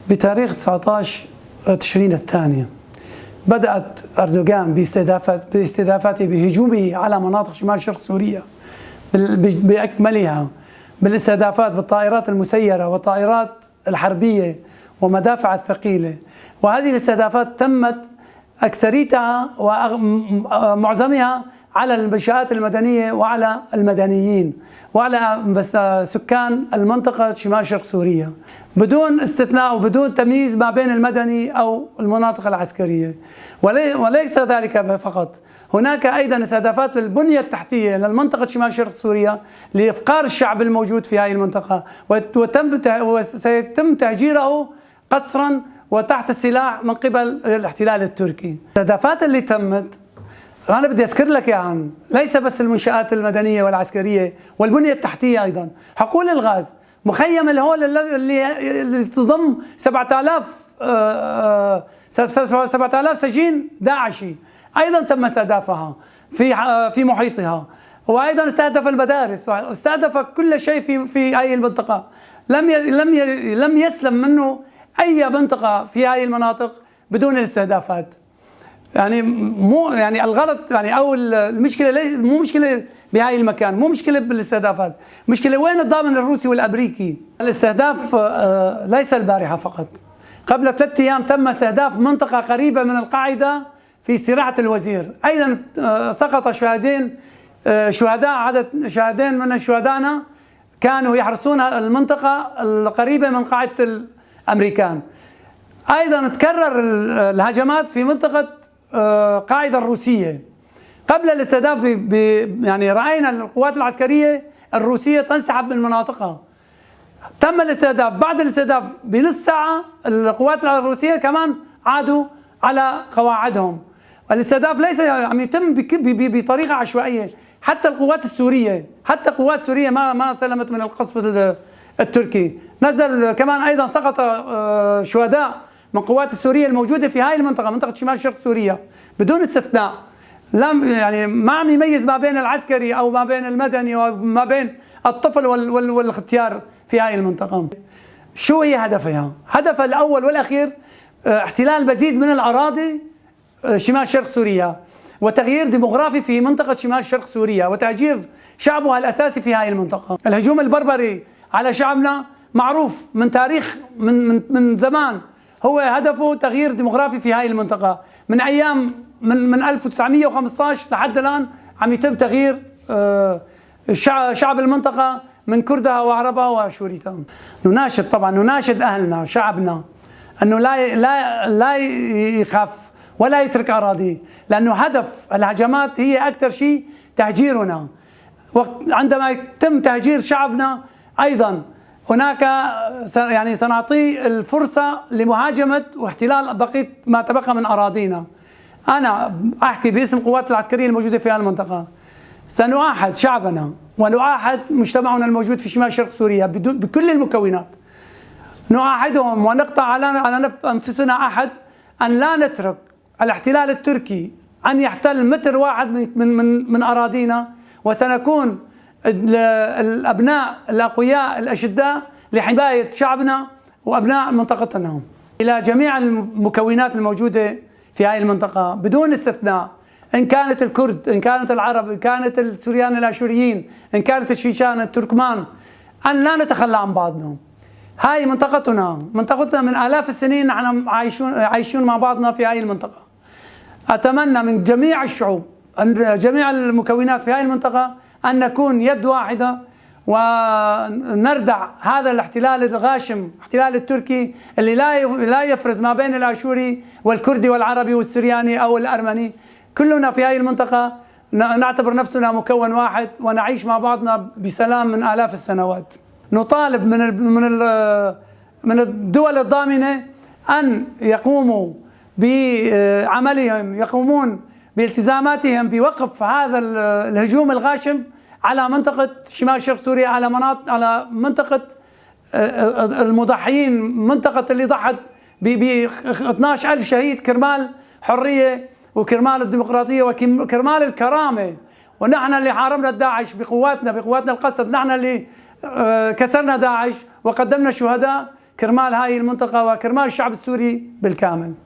بتاريخ 19 تشرين الثاني بدأت أردوغان باستهدافاته بهجومه على مناطق شمال شرق سوريا بأكملها، بالاستهدافات بالطائرات المسيرة والطائرات الحربية ومدافع الثقيلة. وهذه الاستهدافات تمت أكثريتها ومعظمها على المنشآت المدنية وعلى المدنيين وعلى سكان المنطقة شمال شرق سوريا بدون استثناء وبدون تمييز ما بين المدني أو المناطق العسكرية. وليس ذلك فقط، هناك أيضا استهدافات للبنية التحتية للمنطقة شمال شرق سوريا لإفقار الشعب الموجود في هذه المنطقة، وسيتم تهجيره قسرا وتحت السلاح من قبل الاحتلال التركي. الاستهدافات اللي تمت أنا بدي أذكر لك يعني ليس بس المنشآت المدنية والعسكرية والبنية التحتية، أيضا حقول الغاز، مخيم الهول اللي تضم 7000 سجين داعشي أيضا تم استهدافها في محيطها، وأيضا استهدف المدارس واستهدف كل شيء في هذه المنطقة. لم يسلم منه أي منطقة في هذه المناطق بدون الاستهدافات. يعني الغلط او المشكله مو مشكله بهاي المكان، مو مشكله بالاستهدافات، مشكله وين الضامن الروسي والامريكي. الاستهداف ليس البارحه فقط، قبل 3 أيام تم استهداف منطقه قريبه من القاعده في استراحه الوزير، ايضا سقط شهداء عدد شهدين من شهدائنا كانوا يحرسون المنطقه القريبه من قاعده الامريكان. ايضا تكرر الهجمات في منطقه قاعدة الروسية قبل الاستهداف. يعني رأينا القوات العسكرية الروسية تنسحب من مناطقها، تم الاستهداف. بعد الاستهداف بنص ساعة القوات الروسية كمان عادوا على قواعدهم. الاستهداف ليس يعني يتم بطريقة عشوائية، حتى القوات السورية ما سلمت من القصف التركي. نزل كمان أيضا سقط شهداء من قوات السورية الموجودة في هاي المنطقة، منطقة شمال شرق سوريا بدون استثناء. ما عم يميز ما بين العسكري أو ما بين المدني وما بين الطفل والختيار في هاي المنطقة. شو هي هدفها؟ هدفها الأول والأخير احتلال مزيد من الأراضي شمال شرق سوريا وتغيير ديموغرافي في منطقة شمال شرق سوريا وتهجير شعبها الأساسي في هاي المنطقة. الهجوم البربري على شعبنا معروف من تاريخ من زمان، هو هدفه تغيير ديموغرافي في هاي المنطقة. من أيام من 1915 لحد الآن عم يتم تغيير شعب المنطقة من كردها وعربها وأشوريتها. نناشد أهلنا شعبنا أنه لا يخاف ولا يترك أراضيه، لأنه هدف الهجمات هي أكثر شيء تهجيرنا. عندما يتم تهجير شعبنا أيضا هناك يعني سنعطي الفرصة لمهاجمة واحتلال بقية ما تبقى من أراضينا. أنا أحكي باسم القوات العسكرية الموجودة في هذه المنطقة، سنؤاحد شعبنا ونؤاحد مجتمعنا الموجود في شمال شرق سوريا بكل المكونات، نؤاحدهم ونقطع على أنفسنا عهد أن لا نترك الاحتلال التركي أن يحتل متر واحد من أراضينا، وسنكون الأبناء الأقوياء الأشداء لحماية شعبنا وأبناء منطقتنا. إلى جميع المكونات الموجودة في هذه المنطقة بدون استثناء، إن كانت الكرد، إن كانت العرب، إن كانت السوريان الآشوريين، إن كانت الشيشان، التركمان، أن لا نتخلى عن بعضنا. هاي منطقتنا من آلاف السنين نحن عايشون مع بعضنا في هذه المنطقة. أتمنى من جميع الشعوب، جميع المكونات في هذه المنطقة أن نكون يد واحدة ونردع هذا الاحتلال الغاشم، الاحتلال التركي اللي لا يفرز ما بين الآشوري والكردي والعربي والسرياني أو الأرمني. كلنا في هذه المنطقة نعتبر نفسنا مكون واحد ونعيش مع بعضنا بسلام من آلاف السنوات. نطالب من الدول الضامنة أن يقوموا بعملهم، يقومون بالتزاماتهم بوقف هذا الهجوم الغاشم على منطقة شمال شرق سوريا، على منطقة المضحيين، منطقة اللي ضحت ب 12,000 شهيد كرمال حرية وكرمال الديمقراطية وكرمال الكرامة. ونحن اللي حاربنا داعش بقواتنا القسد، نحن اللي كسرنا داعش وقدمنا شهداء كرمال هاي المنطقة وكرمال الشعب السوري بالكامل.